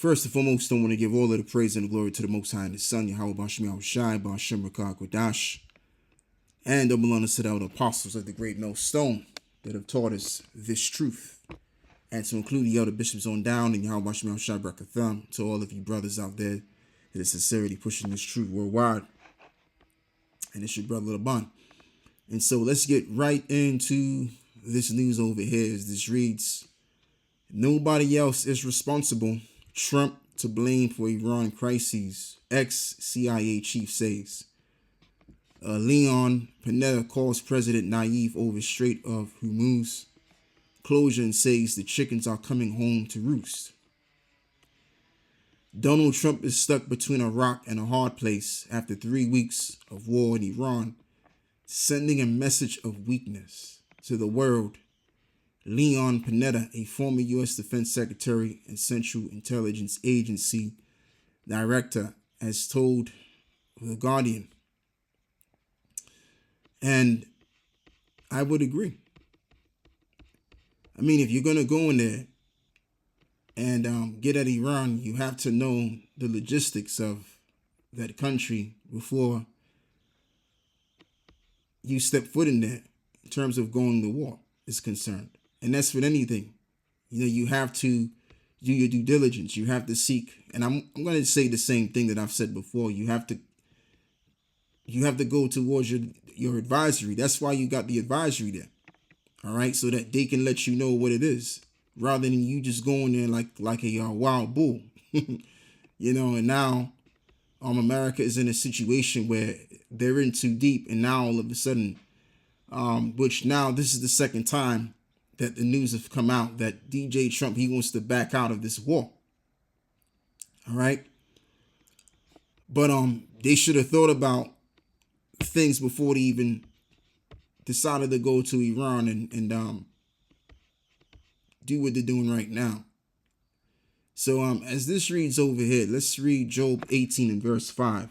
First and foremost, I want to give all of the praise and the glory to the Most High and His Son, Yahweh Bashmi Shai, Bashem Rakah Kodash, and double honor to the apostles of the great millstone that have taught us this truth, and to include the elder bishops on down, and Yahweh Bashmi Shai Brakatham, to all of you brothers out there that are sincerely pushing this truth worldwide. And it's your brother Laban. And so let's get right into this news over here as this reads. Nobody else is responsible. Trump to blame for Iran crises. Ex-CIA chief says. Leon Panetta calls president naive over Strait of Hormuz closure and says the chickens are coming home to roost. Donald Trump is stuck between a rock and a hard place after 3 weeks of war in Iran, sending a message of weakness to the world. Leon Panetta, a former U.S. Defense Secretary and Central Intelligence Agency director, has told The Guardian. And I would agree. I mean, if you're going to go in there and get at Iran, you have to know the logistics of that country before you step foot in there in terms of going to war is concerned. And that's with anything. You have to do your due diligence. You have to seek, and I'm going to say the same thing that I've said before. You have to go towards your advisory. That's why you got the advisory there. All right, so that they can let you know what it is, rather than you just going there like a wild bull. And now America is in a situation where they're in too deep, and now all of a sudden, which now this is the second time that the news have come out that DJ Trump, he wants to back out of this war. All right. But they should have thought about things before they even decided to go to Iran and do what they're doing right now. So as this reads over here, let's read Job 18 and verse 5.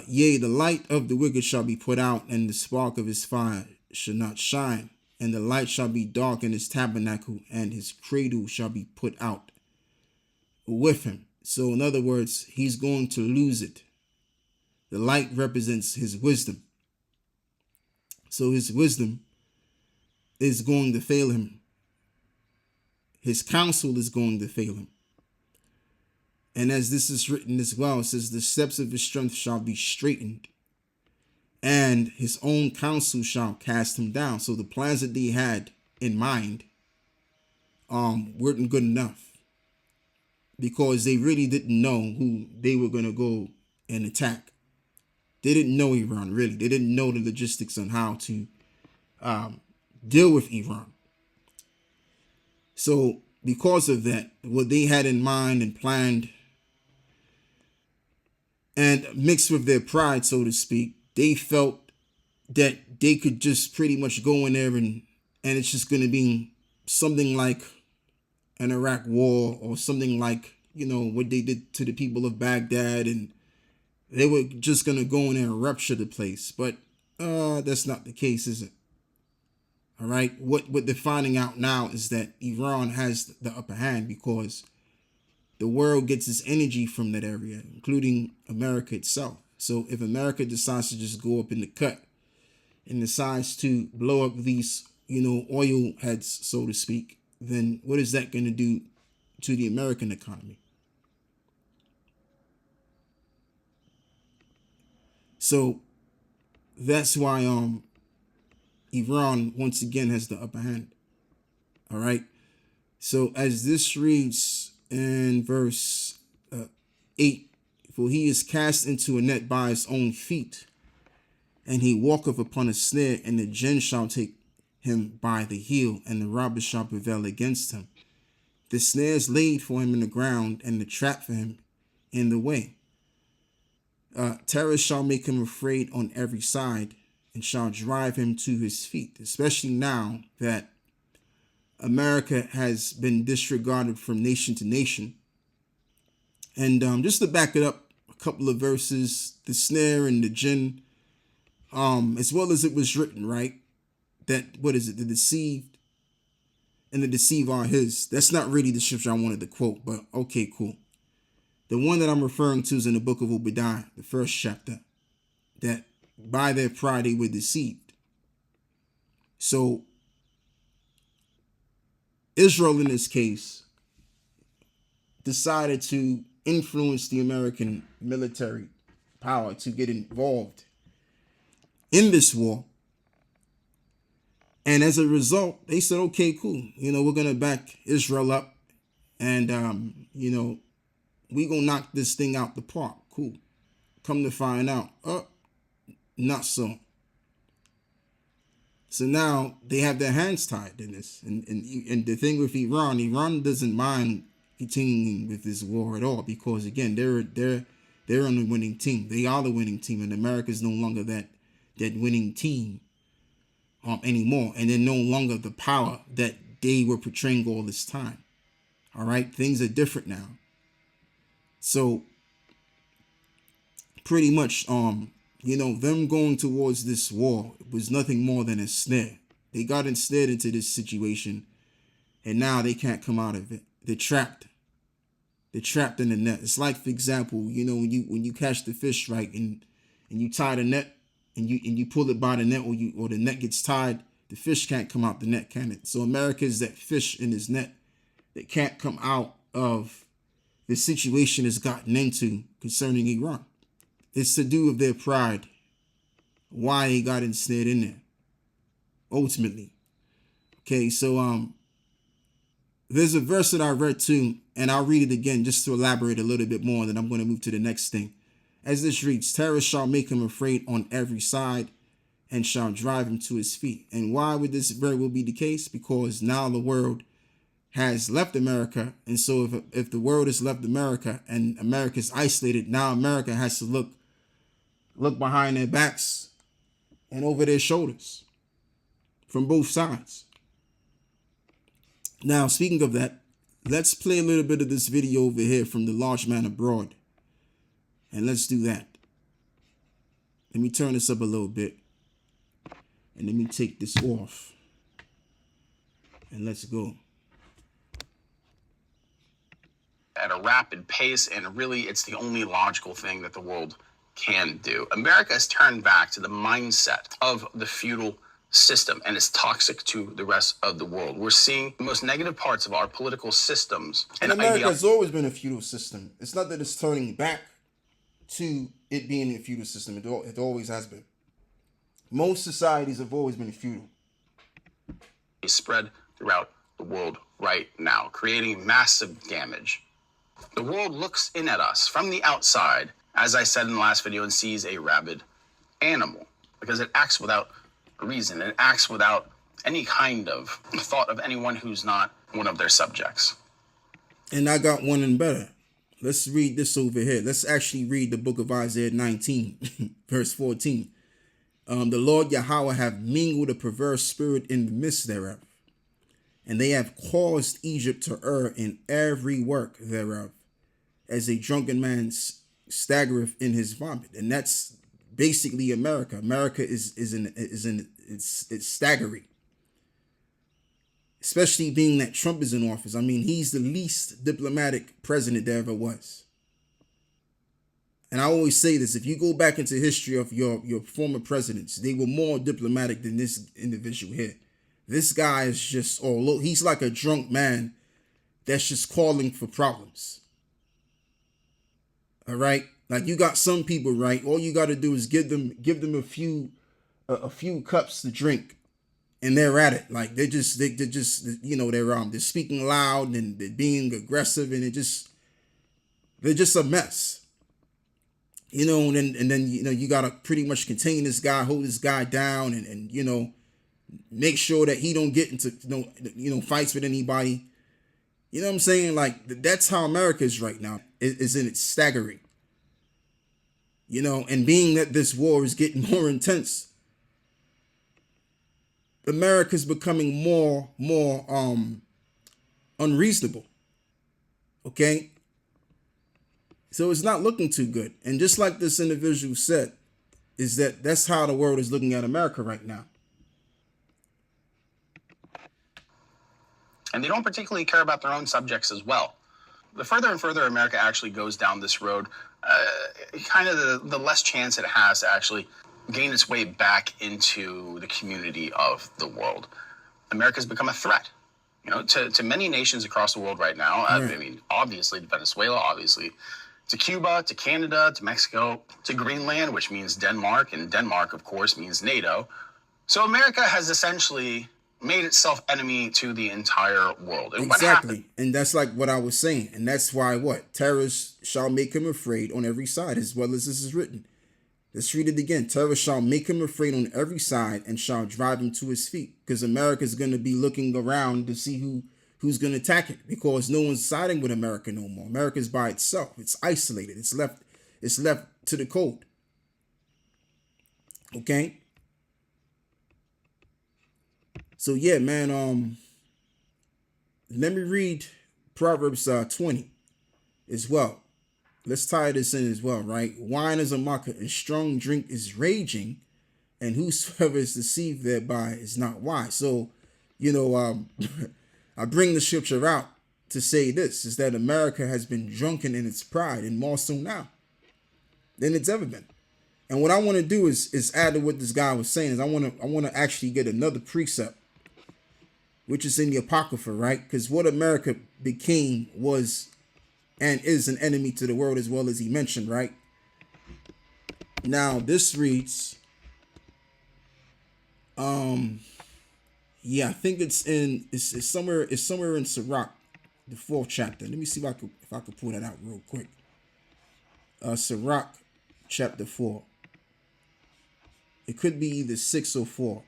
Yea, the light of the wicked shall be put out, and the spark of his fire shall not shine. And the light shall be dark in his tabernacle, and his cradle shall be put out with him. So in other words, he's going to lose it. The light represents his wisdom. So his wisdom is going to fail him. His counsel is going to fail him. And as this is written as well, it says, the steps of his strength shall be straightened, and his own counsel shall cast him down. So the plans that they had in mind weren't good enough, because they really didn't know who they were going to go and attack. They didn't know Iran, really. They didn't know the logistics on how to deal with Iran. So because of that, what they had in mind and planned, and mixed with their pride, so to speak, they felt that they could just pretty much go in there and it's just going to be something like an Iraq war, or something like, what they did to the people of Baghdad, and they were just going to go in there and rupture the place. But that's not the case, is it? All right. What they're finding out now is that Iran has the upper hand, because the world gets its energy from that area, including America itself. So if America decides to just go up in the cut and decides to blow up these, oil heads, so to speak, then what is that going to do to the American economy? So that's why Iran once again has the upper hand. All right. So as this reads in verse 8, for he is cast into a net by his own feet, and he walketh upon a snare, and the gin shall take him by the heel, and the robbers shall prevail against him. The snare is laid for him in the ground, and the trap for him in the way. Terror shall make him afraid on every side, and shall drive him to his feet, especially now that America has been disregarded from nation to nation. And just to back it up, a couple of verses, the snare and the jinn, as well as it was written, right? That, what is it? The deceived and the deceiver are his. That's not really the scripture I wanted to quote, but okay, cool. The one that I'm referring to is in the book of Obadiah, the first chapter, that by their pride they were deceived. So Israel in this case decided to influence the American military power to get involved in this war. And as a result, they said, okay, cool. We're going to back Israel up, and, we're going to knock this thing out the park. Cool. Come to find out, not so. So now they have their hands tied in this. And the thing with Iran doesn't mind continuing with this war at all, because again, they're on the winning team. They are the winning team, and America is no longer that winning team anymore, and they're no longer the power that they were portraying all this time. All right, things are different now. So pretty much, them going towards this war was nothing more than a snare. They got ensnared into this situation, and now they can't come out of it. They're trapped. They're trapped in the net. It's like, for example, when you catch the fish, right, and you tie the net, and you pull it by the net, or the net gets tied, the fish can't come out the net, can it? So America is that fish in this net that can't come out of the situation it's gotten into concerning Iran. It's to do with their pride, why they got ensnared in there, ultimately. Okay, so there's a verse that I read too, and I'll read it again just to elaborate a little bit more, and then I'm going to move to the next thing. As this reads, terror shall make him afraid on every side, and shall drive him to his feet. And why would this very well be the case? Because now the world has left America, and so if the world has left America and America is isolated, now America has to look behind their backs and over their shoulders from both sides. Now, speaking of that, let's play a little bit of this video over here from The Large Man Abroad. And let's do that. Let me turn this up a little bit. And let me take this off. And let's go. At a rapid pace, and really it's the only logical thing that the world can do. America has turned back to the mindset of the feudal system, and it's toxic to the rest of the world. We're seeing the most negative parts of our political systems. And America has always been a feudal system. It's not that it's turning back to it being a feudal system. It always has been. Most societies have always been feudal. Spread throughout the world right now, creating massive damage. The world looks in at us from the outside, as I said in the last video, and sees a rabid animal, because it acts without reason. It acts without any kind of thought of anyone who's not one of their subjects. And I got one and better. Let's read this over here. Let's actually read the book of Isaiah 19, verse 14. The Lord Yahweh have mingled a perverse spirit in the midst thereof, and they have caused Egypt to err in every work thereof, as a drunken man staggereth in his vomit. And that's basically America. America is staggering, especially being that Trump is in office. I mean, he's the least diplomatic president there ever was. And I always say this: if you go back into history of your former presidents, they were more diplomatic than this individual here. This guy is just he's like a drunk man that's just calling for problems. All right, like you got some people, right? All you got to do is give them a few cups to drink, and they're at it. Like they're just they're speaking loud and they're being aggressive, and they're just a mess. And then you gotta pretty much contain this guy, hold this guy down, and make sure that he don't get into fights with anybody. You know what I'm saying? Like that's how America is right now. Is in its staggering. And being that this war is getting more intense, America's becoming more unreasonable. Okay? So it's not looking too good. And just like this individual said, that's how the world is looking at America right now. And they don't particularly care about their own subjects as well. The further and further America actually goes down this road, kind of the less chance it has to actually gain its way back into the community of the world. America's become a threat, to many nations across the world right now. I mean, obviously to Venezuela, obviously to Cuba, to Canada, to Mexico, to Greenland, which means Denmark, and Denmark, of course, means NATO. So America has essentially made itself enemy to the entire world. And exactly. And that's like what I was saying. And that's why terrorists shall make him afraid on every side, as well as this is written. Let's read it again. Terror shall make him afraid on every side and shall drive him to his feet. Because America is going to be looking around to see who's going to attack it. Because no one's siding with America no more. America's by itself. It's isolated. It's left to the cold. Okay? So yeah, man, let me read Proverbs 20 as well. Let's tie this in as well, right? Wine is a mocker, and strong drink is raging, and whosoever is deceived thereby is not wise. So, I bring the scripture out to say this, is that America has been drunken in its pride, and more so now than it's ever been. And what I want to do is add to what this guy was saying, is I want to actually get another precept, which is in the Apocrypha, right? Because what America became was and is an enemy to the world, as well as he mentioned, right? Now this reads, I think it's somewhere in Sirach, the 4th chapter. Let me see if I could pull that out real quick. Sirach chapter 4. It could be either 6 or 4.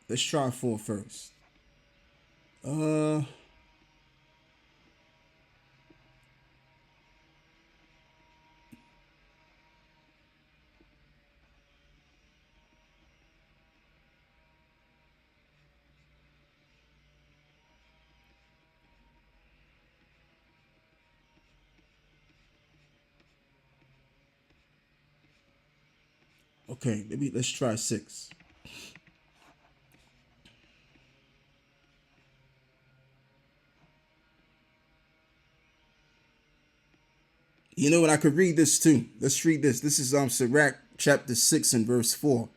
Let's try 4 first. Okay, let's try 6. You know what? I could read this too. Let's read this. This is Sirach chapter 6 and verse 4.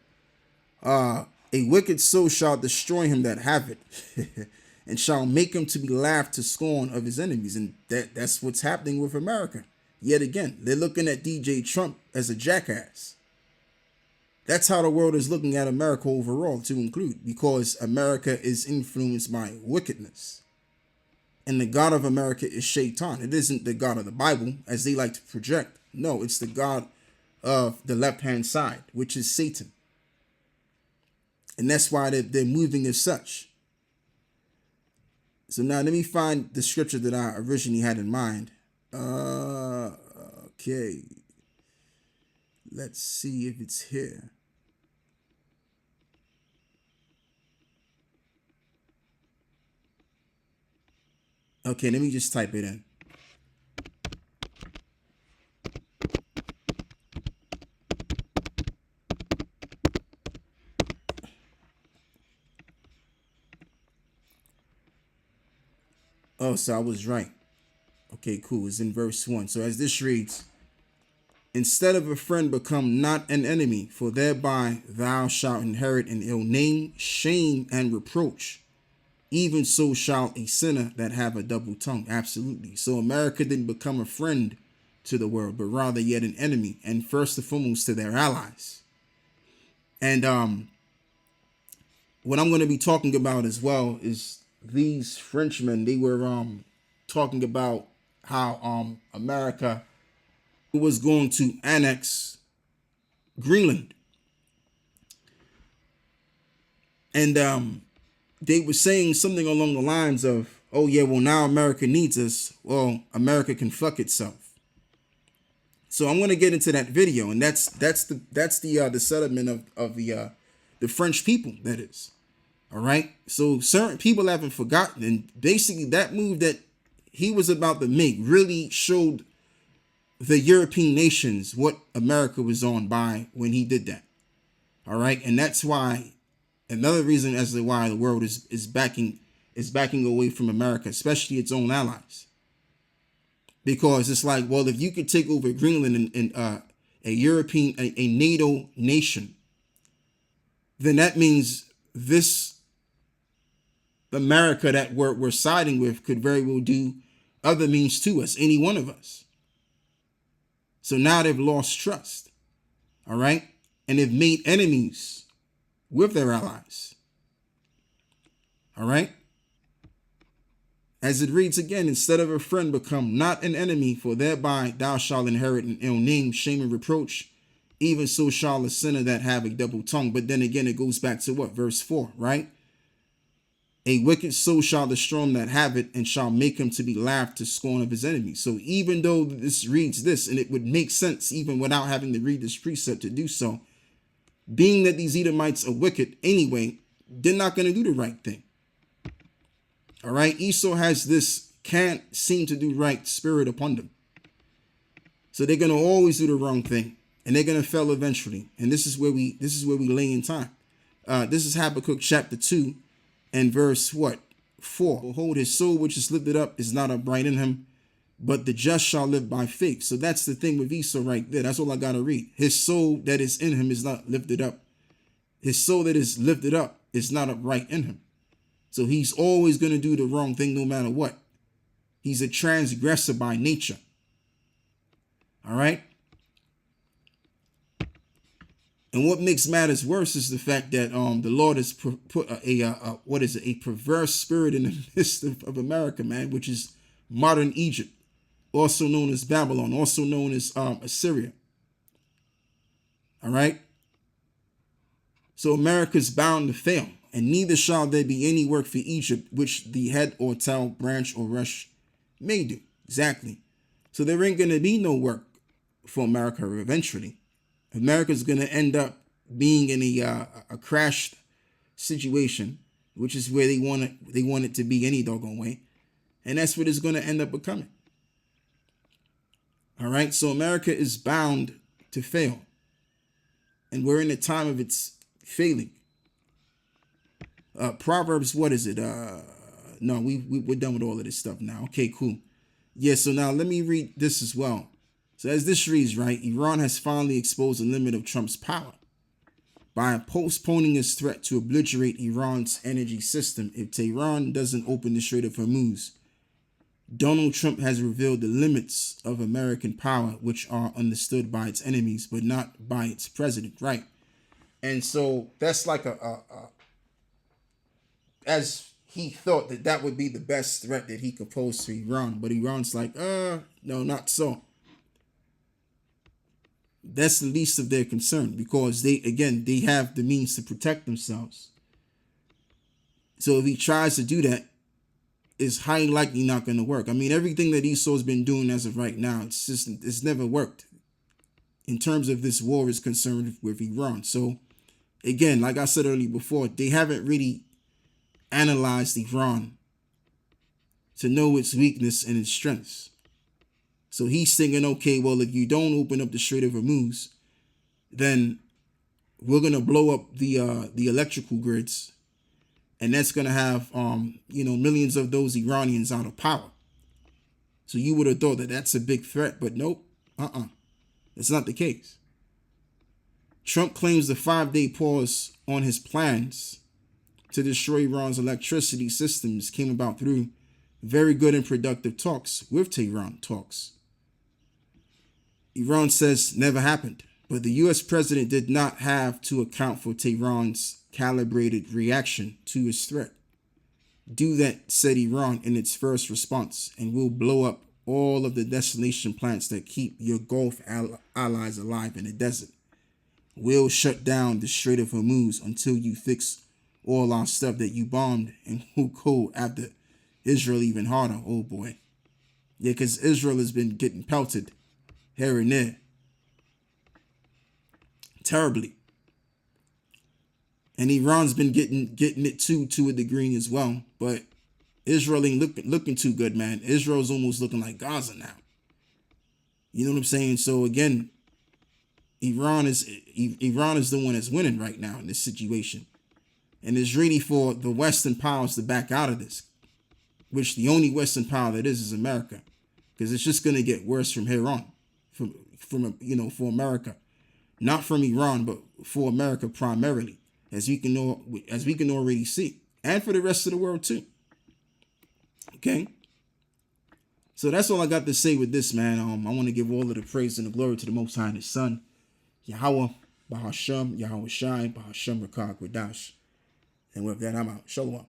A wicked soul shall destroy him that have it, and shall make him to be laughed to scorn of his enemies. And that's what's happening with America. Yet again, they're looking at DJ Trump as a jackass. That's how the world is looking at America overall, to include, because America is influenced by wickedness. And the God of America is Shaitan. It isn't the God of the Bible, as they like to project. No, it's the God of the left-hand side, which is Satan. And that's why they're moving as such. So now let me find the scripture that I originally had in mind. Okay. Let's see if it's here. Okay, let me just type it in. Oh, so I was right. Okay, cool. It's in verse 1. So as this reads, instead of a friend, become not an enemy, for thereby thou shalt inherit an ill name, shame, and reproach. Even so shall a sinner that have a double tongue. Absolutely. So America didn't become a friend to the world, but rather yet an enemy, and first and foremost to their allies. And what I'm going to be talking about as well is these Frenchmen. They were talking about how America was going to annex Greenland. And they were saying something along the lines of, oh yeah, well now America needs us. Well, America can fuck itself. So I'm going to get into that video, and that's the settlement of the French people, that is. All right. So certain people haven't forgotten, and basically that move that he was about to make really showed the European nations what America was on by when he did that. All right. And that's why another reason as to why the world is backing is backing away from America, especially its own allies. Because it's like, well, if you could take over Greenland and a European, a NATO nation, then that means this America that we're siding with could very well do other means to us, any one of us. So now they've lost trust, all right? And they've made enemies with their allies, all right? As it reads again, instead of a friend, become not an enemy, for thereby thou shalt inherit an ill name, shame, and reproach. Even so shall a sinner that have a double tongue. But then again, it goes back to what? Verse 4, right? A wicked soul shall destroy him that have it, and shall make him to be laughed to scorn of his enemies. So even though this reads this, and it would make sense even without having to read this precept to do so, being that these Edomites are wicked anyway, they're not going to do the right thing. All right, Esau has this can't seem to do right spirit upon them. So they're going to always do the wrong thing, and they're going to fail eventually. And this is where we lay in time. This is Habakkuk chapter 2 and verse what? 4. Behold, his soul which is lifted up is not upright in him, but the just shall live by faith. So that's the thing with Esau right there. That's all I got to read. His soul that is in him is not lifted up. His soul that is lifted up is not upright in him. So he's always going to do the wrong thing no matter what. He's a transgressor by nature. All right. And what makes matters worse is the fact that the Lord has put a perverse spirit in the midst of America, man, which is modern Egypt, also known as Babylon, also known as Assyria. All right. So America's bound to fail. And neither shall there be any work for Egypt, which the head or tail, branch or rush may do. Exactly. So there ain't going to be no work for America eventually. America's going to end up being in a crashed situation, which is where they want it to be any doggone way. And that's what it's going to end up becoming. All right. So America is bound to fail. And we're in a time of its failing. Proverbs, what is it? No, we're done with all of this stuff now. Okay, cool. Yeah, so now let me read this as well. So as this reads, right, Iran has finally exposed the limit of Trump's power by postponing his threat to obliterate Iran's energy system if Tehran doesn't open the Strait of Hormuz. Donald Trump has revealed the limits of American power, which are understood by its enemies, but not by its president, right? And so that's like as he thought that would be the best threat that he could pose to Iran. But Iran's like, no, not so. That's the least of their concern because they have the means to protect themselves. So if he tries to do that, it's highly likely not going to work. I mean, everything that Esau's been doing as of right now, it's never worked in terms of this war is concerned with Iran. So again, like I said earlier before, they haven't really analyzed Iran to know its weakness and its strengths. So he's thinking, okay, well, if you don't open up the Strait of Hormuz, then we're gonna blow up the electrical grids, and that's gonna have millions of those Iranians out of power. So you would have thought that that's a big threat, but nope, that's not the case. Trump claims the 5-day pause on his plans to destroy Iran's electricity systems came about through very good and productive talks with Tehran. Iran says never happened, but the U.S. president did not have to account for Tehran's calibrated reaction to his threat. Do that, said Iran in its first response, and we'll blow up all of the desalination plants that keep your Gulf allies alive in the desert. We'll shut down the Strait of Hormuz until you fix all our stuff that you bombed, and we'll go after Israel even harder. Oh boy. Yeah, because Israel has been getting pelted here and there terribly. And Iran's been getting it too, to a degree as well. But Israel ain't looking too good, man. Israel's almost looking like Gaza now. You know what I'm saying? So again, Iran is the one that's winning right now in this situation. And it's really for the Western powers to back out of this. which the only Western power that is America, because it's just gonna get worse from here on, for America, not from Iran, but for America primarily, as we can already see, and for the rest of the world too. Okay. So that's all I got to say with this, man. I want to give all of the praise and the glory to the Most High and His Son, Yahweh, Bahasham, Yahweh Shai, Bahasham Rakah Kwadash. And with that, I'm out. Shalom.